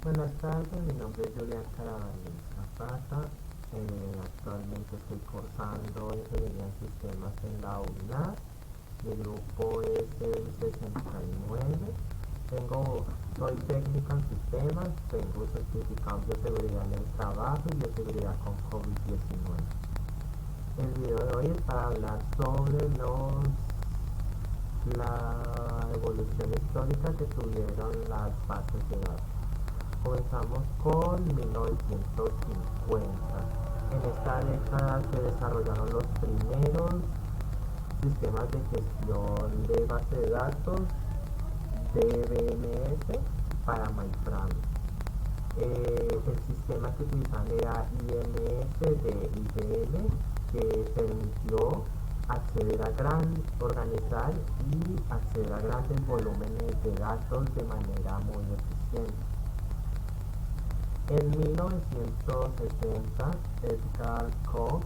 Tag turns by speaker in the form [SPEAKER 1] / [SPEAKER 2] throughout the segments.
[SPEAKER 1] Buenas tardes, mi nombre es Julián Caraballo Zapata. Actualmente estoy cursando Ingeniería en Sistemas en la UNAD. Mi grupo es el 69. Soy técnico en sistemas, tengo certificado de seguridad en el trabajo y de seguridad con COVID-19. El video de hoy es para hablar sobre la evolución histórica que tuvieron las bases de datos. Comenzamos con 1950. En esta década se desarrollaron los primeros sistemas de gestión de base de datos DBMS para mainframe. El sistema que utilizaban era IMS de IBM, que permitió organizar y acceder a grandes volúmenes de datos de manera muy eficiente. En 1960, Edgar Koch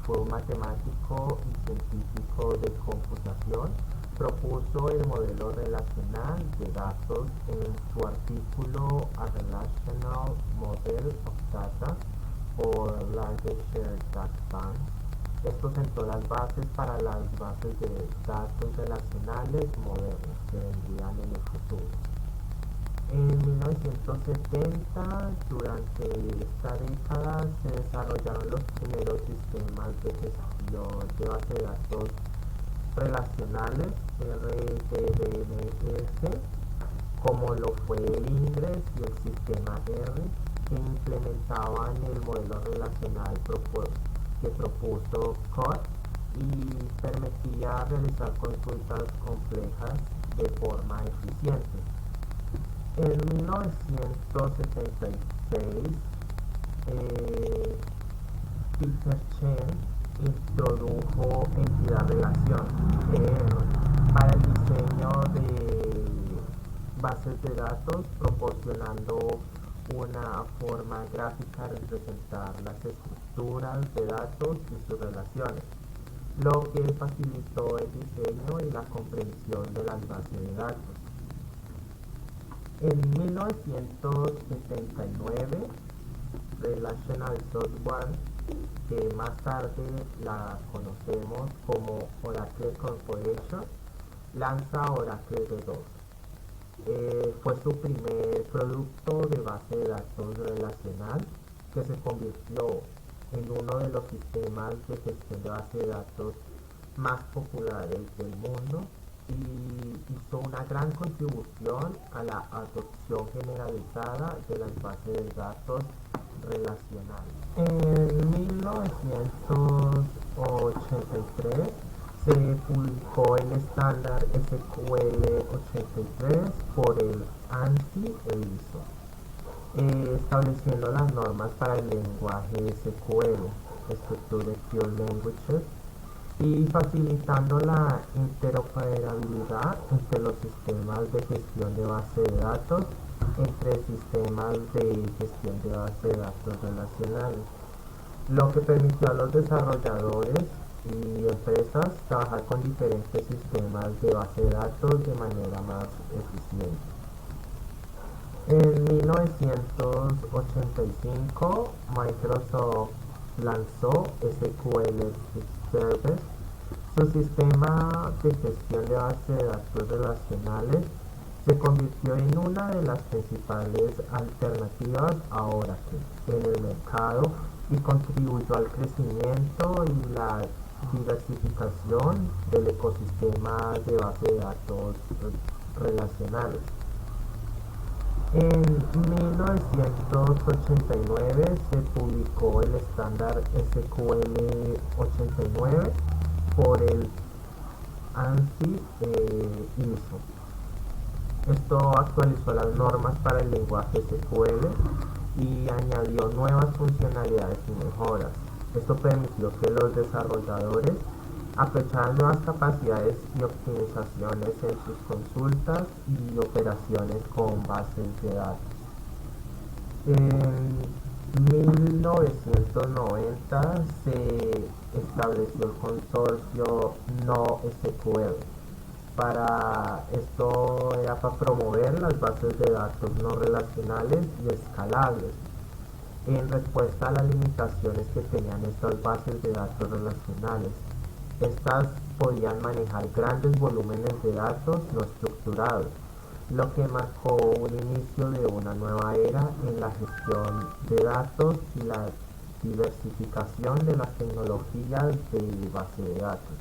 [SPEAKER 1] fue un matemático y científico de computación. Propuso el modelo relacional de datos en su artículo A Relational Model of Data for Lancashire Data. Esto sentó las bases para las bases de datos relacionales modernas que vendrían en el futuro. En 1970, durante esta década, se desarrollaron los primeros sistemas de gestión de base de datos relacionales, RDBMS, como lo fue el Ingres y el sistema R, que implementaban el modelo relacional que propuso Koch y permitía realizar consultas complejas de forma eficiente. En 1976, Peter Chen introdujo entidad-relación para el diseño de bases de datos, proporcionando una forma gráfica de representar las estructuras de datos y sus relaciones, lo que facilitó el diseño y la comprensión de las bases de datos. En 1979, Relational Software, que más tarde la conocemos como Oracle Corporation, lanza Oracle V2. Fue su primer producto de base de datos relacional, que se convirtió en uno de los sistemas de gestión de base de datos más populares del mundo y hizo una gran contribución a la adopción generalizada de las bases de datos relacionales. En 1983 se publicó el estándar SQL 83 por el ANSI e ISO, estableciendo las normas para el lenguaje SQL, Structured Pure Languages, y facilitando la interoperabilidad entre los sistemas de gestión de base de datos entre sistemas de gestión de base de datos relacionales, lo que permitió a los desarrolladores y empresas trabajar con diferentes sistemas de base de datos de manera más eficiente. En 1985, Microsoft lanzó SQL Server, su sistema de gestión de base de datos relacionales. Se convirtió en una de las principales alternativas a Oracle en el mercado y contribuyó al crecimiento y la diversificación del ecosistema de base de datos relacionales. En 1989 se publicó el estándar SQL 89 por el ANSI ISO. Esto actualizó las normas para el lenguaje SQL y añadió nuevas funcionalidades y mejoras. Esto permitió que los desarrolladores aprovecharan nuevas capacidades y optimizaciones en sus consultas y operaciones con bases de datos. En 1990 se estableció el consorcio NoSQL, Para esto era para promover las bases de datos no relacionales y escalables, en respuesta a las limitaciones que tenían estas bases de datos relacionales. Estas podían manejar grandes volúmenes de datos no estructurados, lo que marcó un inicio de una nueva era en la gestión de datos y la diversificación de las tecnologías de base de datos.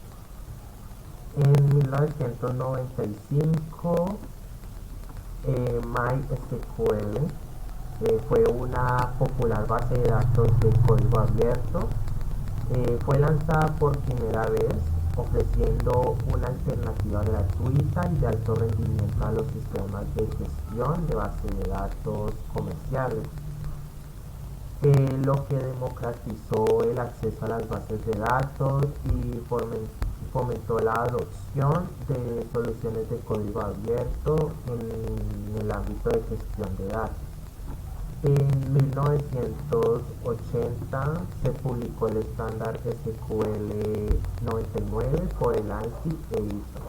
[SPEAKER 1] En 1995, MySQL fue una popular base de datos de código abierto. Fue lanzada por primera vez ofreciendo una alternativa gratuita y de alto rendimiento a los sistemas de gestión de base de datos comerciales, lo que democratizó el acceso a las bases de datos y fomentó la adopción de soluciones de código abierto en el ámbito de gestión de datos. En 1980 se publicó el estándar SQL 99 por el ANSI e ISO.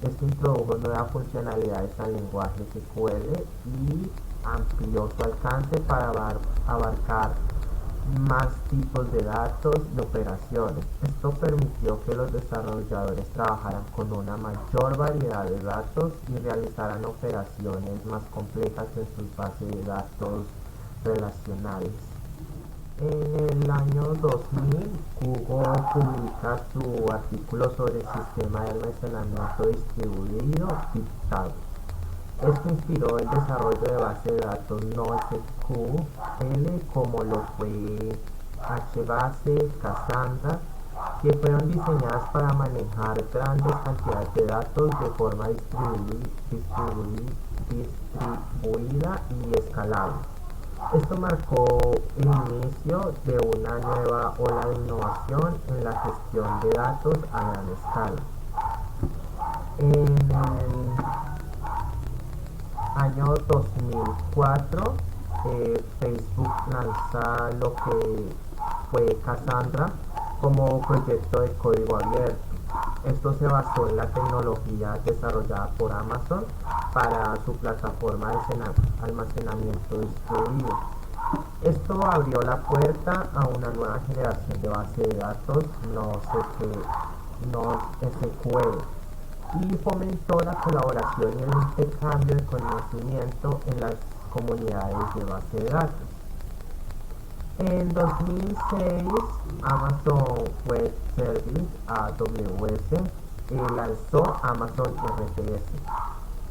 [SPEAKER 1] Esto introdujo nuevas funcionalidades al lenguaje SQL y amplió su alcance para abarcar más tipos de datos y operaciones. Esto permitió que los desarrolladores trabajaran con una mayor variedad de datos y realizaran operaciones más complejas en sus bases de datos relacionales. En el año 2000, Google publica su artículo sobre el sistema de almacenamiento distribuido GitHub. Esto inspiró el desarrollo de bases de datos NoSQL como lo fue HBase, Cassandra, que fueron diseñadas para manejar grandes cantidades de datos de forma distribuida y escalable. Esto marcó el inicio de una nueva ola de innovación en la gestión de datos a gran escala. En el año 2004, Facebook lanza lo que fue Cassandra como proyecto de código abierto. Esto se basó en la tecnología desarrollada por Amazon para su plataforma de almacenamiento distribuido. Esto abrió la puerta a una nueva generación de bases de datos NoSQL y fomentó la colaboración y el intercambio de conocimiento en las comunidades de base de datos. En 2006, Amazon Web Service (AWS) lanzó Amazon RDS.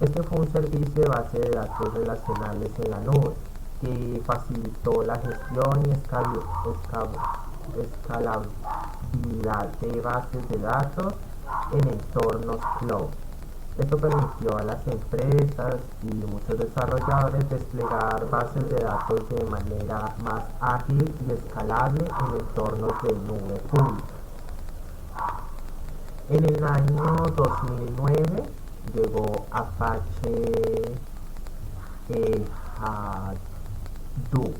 [SPEAKER 1] Este fue un servicio de base de datos relacionales en la nube que facilitó la gestión y escalabilidad de bases de datos en entornos cloud. Esto permitió a las empresas y muchos desarrolladores desplegar bases de datos de manera más ágil y escalable en entornos de nube pública. En el año 2009 llegó Apache Hadoop.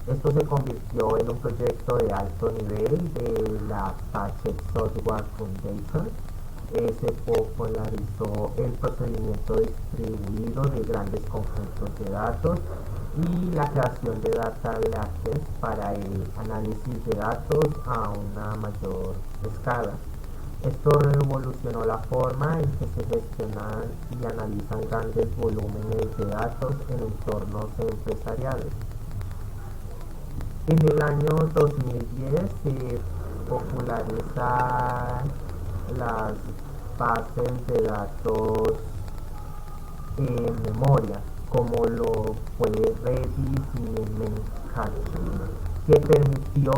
[SPEAKER 1] Esto se convirtió en un proyecto de alto nivel de la Apache Software Foundation. Se popularizó el procedimiento distribuido de grandes conjuntos de datos y la creación de data lakes para el análisis de datos a una mayor escala. Esto revolucionó la forma en que se gestionan y analizan grandes volúmenes de datos en entornos empresariales. En el año 2010 se popularizan las bases de datos en memoria, como lo fue Redis y Memcache, que permitió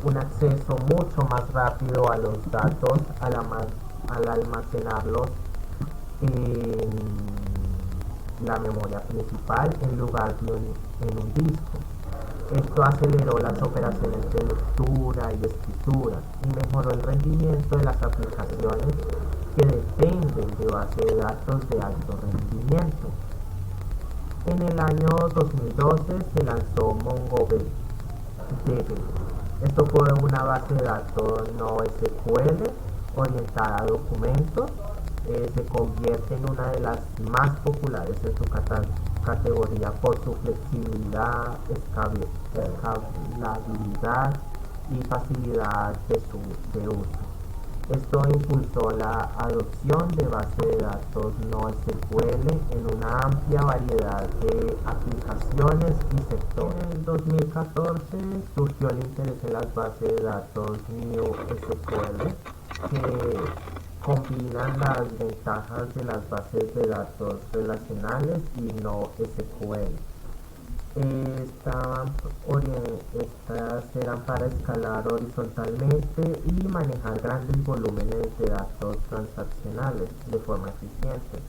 [SPEAKER 1] un acceso mucho más rápido a los datos al almacenarlos en la memoria principal en lugar de en un disco. Esto aceleró las operaciones de lectura y escritura y mejoró el rendimiento de las aplicaciones que dependen de bases de datos de alto rendimiento. En el año 2012 se lanzó MongoDB. Esto fue una base de datos NoSQL orientada a documentos, se convierte en una de las más populares en su categoría por su flexibilidad, escalabilidad y facilidad de uso. Esto impulsó la adopción de bases de datos NoSQL en una amplia variedad de aplicaciones y sectores. En el 2014 surgió el interés en las bases de datos NewSQL, que combinan las ventajas de las bases de datos relacionales y NoSQL. Estas eran para escalar horizontalmente y manejar grandes volúmenes de datos transaccionales de forma eficiente.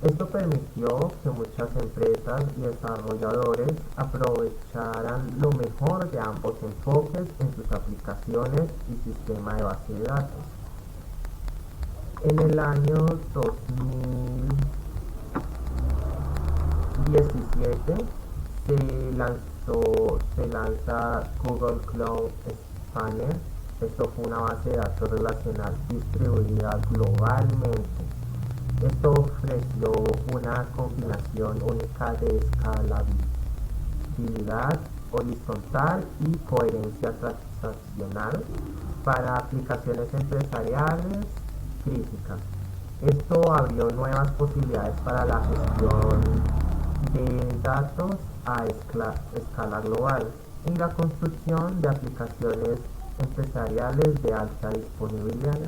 [SPEAKER 1] Esto permitió que muchas empresas y desarrolladores aprovecharan lo mejor de ambos enfoques en sus aplicaciones y sistema de base de datos. En el año 2017 se lanza Google Cloud Spanner. Esto fue una base de datos relacional distribuida globalmente. Esto ofreció una combinación única de escalabilidad horizontal y coherencia transaccional para aplicaciones empresariales críticas. Esto abrió nuevas posibilidades para la gestión de datos a escala global y la construcción de aplicaciones empresariales de alta disponibilidad.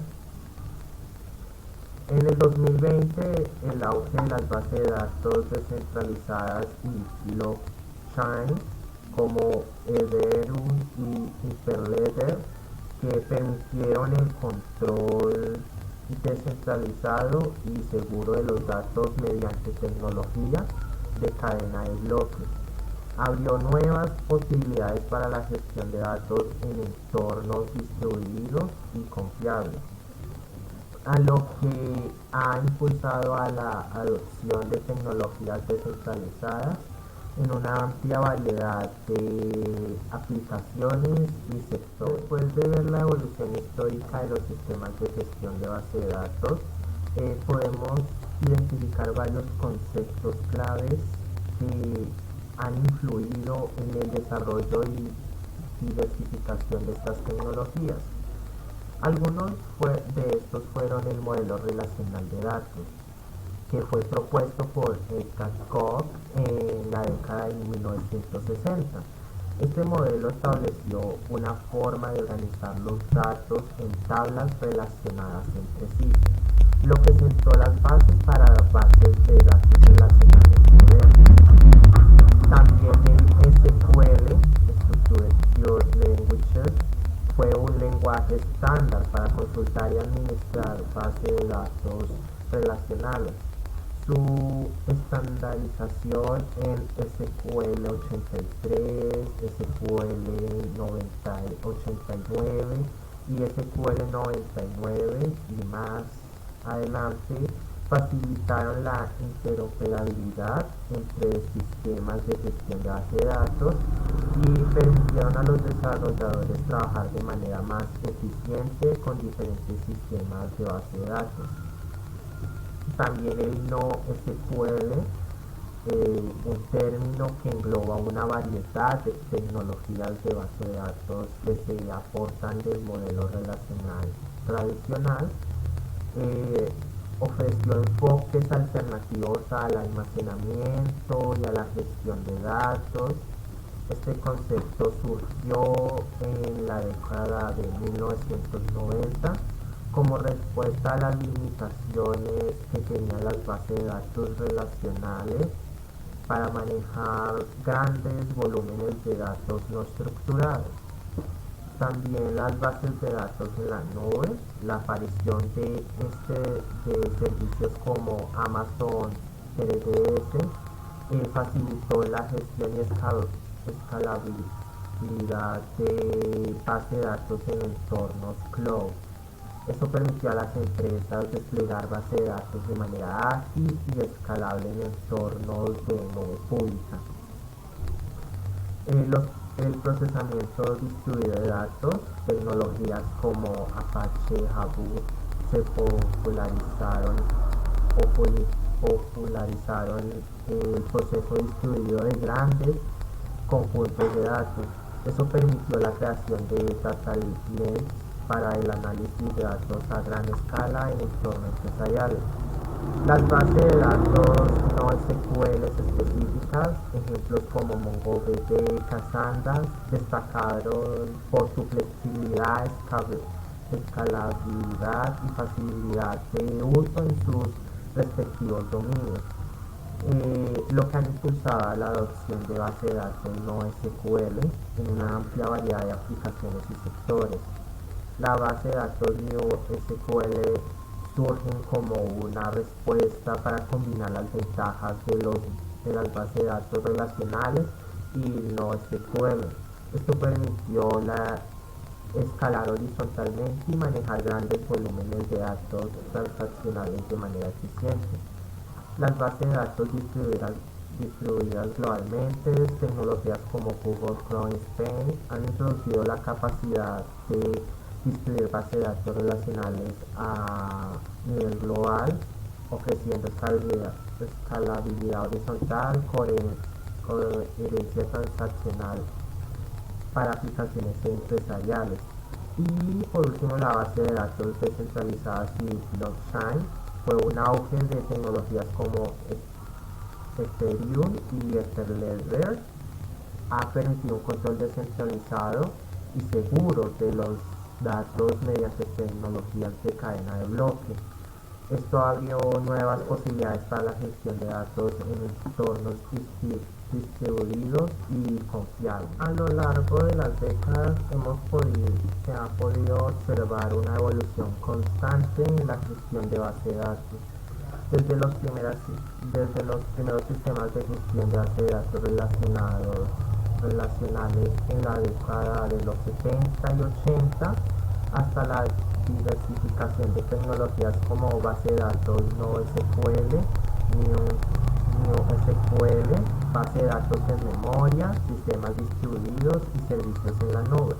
[SPEAKER 1] En el 2020, el auge de las bases de datos descentralizadas y blockchain como Ethereum y Hyperledger, que permitieron el control descentralizado y seguro de los datos mediante tecnología de cadena de bloques, abrió nuevas posibilidades para la gestión de datos en entornos distribuidos y confiables, a lo que ha impulsado a la adopción de tecnologías descentralizadas en una amplia variedad de aplicaciones y sectores. Después de ver la evolución histórica de los sistemas de gestión de base de datos, podemos identificar varios conceptos claves que han influido en el desarrollo y diversificación de estas tecnologías. Algunos de estos fueron el modelo relacional de datos, que fue propuesto por Edgar Koch en la década de 1960. Este modelo estableció una forma de organizar los datos en tablas relacionadas entre sí, lo que sentó las bases para bases de datos relacionales modernas. También el SQL, Structured Pure Languages, fue un lenguaje estándar para consultar y administrar bases de datos relacionales. Su estandarización en SQL 83, SQL 89 y SQL 99 y más adelante facilitaron la interoperabilidad entre sistemas de gestión de base de datos y permitieron a los desarrolladores trabajar de manera más eficiente con diferentes sistemas de base de datos. También el NoSQL, un término que engloba una variedad de tecnologías de base de datos que se aportan del modelo relacional tradicional, ofreció enfoques alternativos al almacenamiento y a la gestión de datos. Este concepto surgió en la década de 1990 como respuesta a las limitaciones que tenían las bases de datos relacionales para manejar grandes volúmenes de datos no estructurados. También las bases de datos en la nube, la aparición de servicios como Amazon RDS facilitó la gestión y escalabilidad de bases de datos en entornos cloud. Esto permitió a las empresas desplegar bases de datos de manera ágil y escalable en entornos de nube pública. El procesamiento distribuido de datos, tecnologías como Apache Hadoop se popularizaron el proceso distribuido de grandes conjuntos de datos. Eso permitió la creación de data lakes para el análisis de datos a gran escala en entornos empresariales. Las bases de datos no SQL específicas, ejemplos como MongoDB, Cassandra, destacaron por su flexibilidad, escalabilidad y facilidad de uso en sus respectivos dominios, lo que han impulsado la adopción de bases de datos no SQL en una amplia variedad de aplicaciones y sectores. La base de datos NewSQL surgen como una respuesta para combinar las ventajas de las bases de datos relacionales y no SQL. Esto permitió escalar horizontalmente y manejar grandes volúmenes de datos transaccionales de manera eficiente. Las bases de datos distribuidas globalmente, tecnologías como Google Chrome Spain han introducido la capacidad de distribuir bases de datos relacionales a nivel global, ofreciendo escalabilidad horizontal, coherencia transaccional para aplicaciones empresariales. Y por último, la base de datos descentralizadas y blockchain fue un auge de tecnologías como Ethereum y Etherledger. Ha permitido un control descentralizado y seguro de los datos mediante tecnologías de cadena de bloque. Esto abrió nuevas posibilidades para la gestión de datos en entornos distribuidos y confiables. A lo largo de las décadas se ha podido observar una evolución constante en la gestión de base de datos. Desde los primeros sistemas de gestión de base de datos relacionales en la década de los 70 y 80 hasta la diversificación de tecnologías como base de datos no SQL, NewSQL, base de datos en memoria, sistemas distribuidos y servicios en la nube.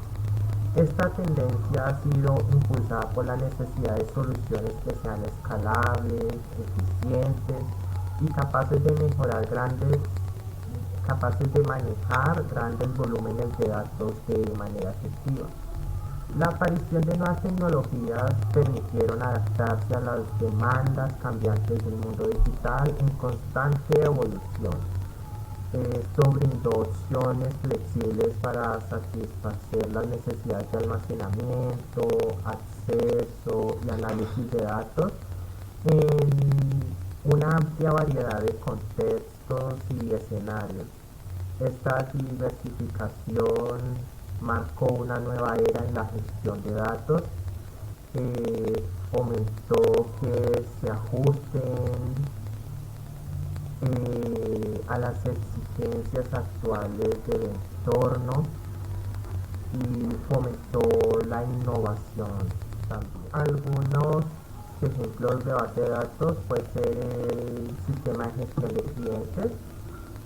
[SPEAKER 1] Esta tendencia ha sido impulsada por la necesidad de soluciones que sean escalables, eficientes y capaces de manejar grandes volúmenes de datos de manera efectiva. La aparición de nuevas tecnologías permitieron adaptarse a las demandas cambiantes del mundo digital en constante evolución. Esto brindó opciones flexibles para satisfacer las necesidades de almacenamiento, acceso y análisis de datos en una amplia variedad de contextos y escenarios. Esta diversificación marcó una nueva era en la gestión de datos, fomentó que se ajusten a las exigencias actuales del entorno y fomentó la innovación también. Algunos ejemplos de base de datos puede ser el sistema de gestión de clientes.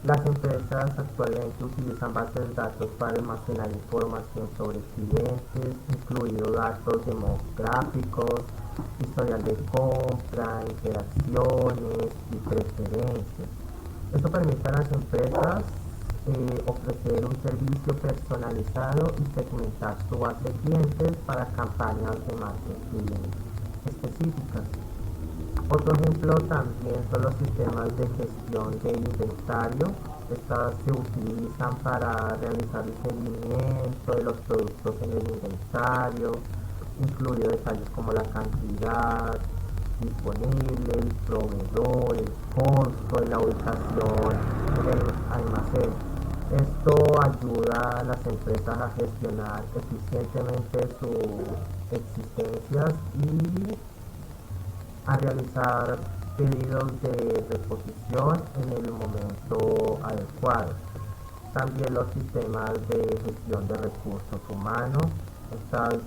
[SPEAKER 1] Las empresas actualmente utilizan bases de datos para almacenar información sobre clientes, incluidos datos demográficos, historial de compra, interacciones y preferencias. Esto permite a las empresas ofrecer un servicio personalizado y segmentar su base de clientes para campañas de marketing específicas. Otro ejemplo también son los sistemas de gestión de inventario. Estas se utilizan para realizar el seguimiento de los productos en el inventario, incluidos detalles como la cantidad disponible, el proveedor, el costo y la ubicación del almacén. Esto ayuda a las empresas a gestionar eficientemente sus existencias y a realizar pedidos de reposición en el momento adecuado. También los sistemas de gestión de recursos humanos. Estas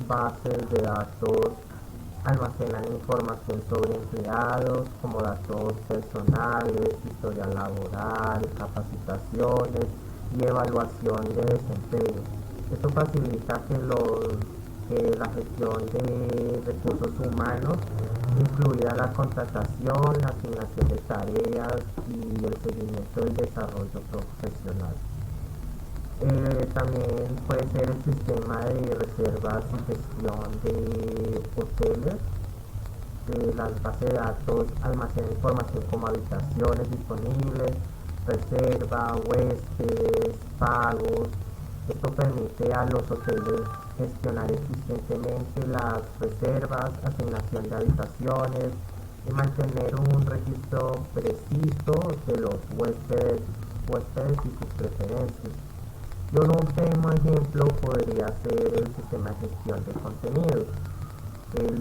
[SPEAKER 1] bases de datos almacenan información sobre empleados como datos personales, historia laboral, capacitaciones y evaluación de desempeño. Esto facilita que los la gestión de recursos humanos, incluida la contratación, la asignación de tareas y el seguimiento del desarrollo profesional. También puede ser el sistema de reservas y gestión de hoteles. Las bases de datos almacenan información como habitaciones disponibles, reserva, huéspedes, pagos. Esto permite a los hoteles gestionar eficientemente las reservas, asignación de habitaciones y mantener un registro preciso de los huéspedes y sus preferencias. Y un último ejemplo podría ser el sistema de gestión de contenidos.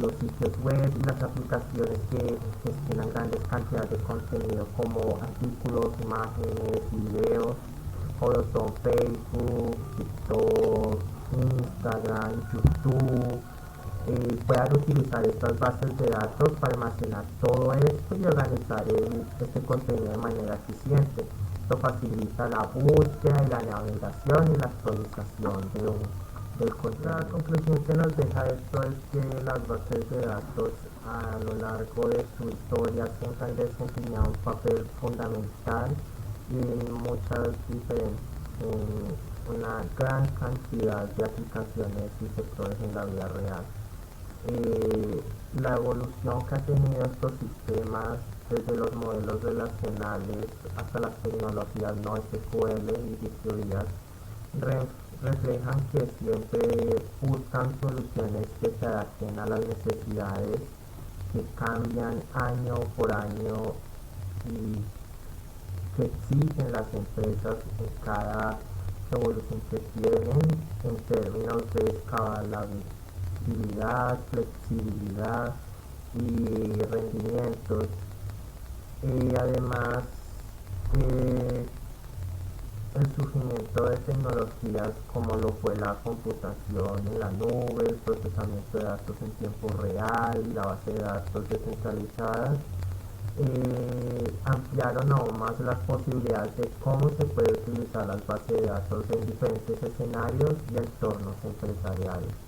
[SPEAKER 1] Los sitios web y las aplicaciones que gestionan grandes cantidades de contenido como artículos, imágenes, videos, como son Facebook, TikTok, Instagram, YouTube. Puedan utilizar estas bases de datos para almacenar todo esto y organizar este contenido de manera eficiente. Esto facilita la búsqueda y la navegación y la actualización del contenido. La conclusión que nos deja esto es que las bases de datos a lo largo de su historia siempre han desempeñado un papel fundamental en muchas diferentes, en una gran cantidad de aplicaciones y sectores en la vida real. La evolución que ha tenido estos sistemas desde los modelos relacionales hasta las tecnologías no SQL y distribuidas reflejan que siempre buscan soluciones que se adapten a las necesidades que cambian año por año y que exigen las empresas en cada evolución que tienen en términos de escalabilidad, flexibilidad y rendimientos. Además, el surgimiento de tecnologías como lo fue la computación en la nube, el procesamiento de datos en tiempo real y la base de datos descentralizadas, ampliaron aún más las posibilidades de cómo se puede utilizar las bases de datos en diferentes escenarios y entornos empresariales.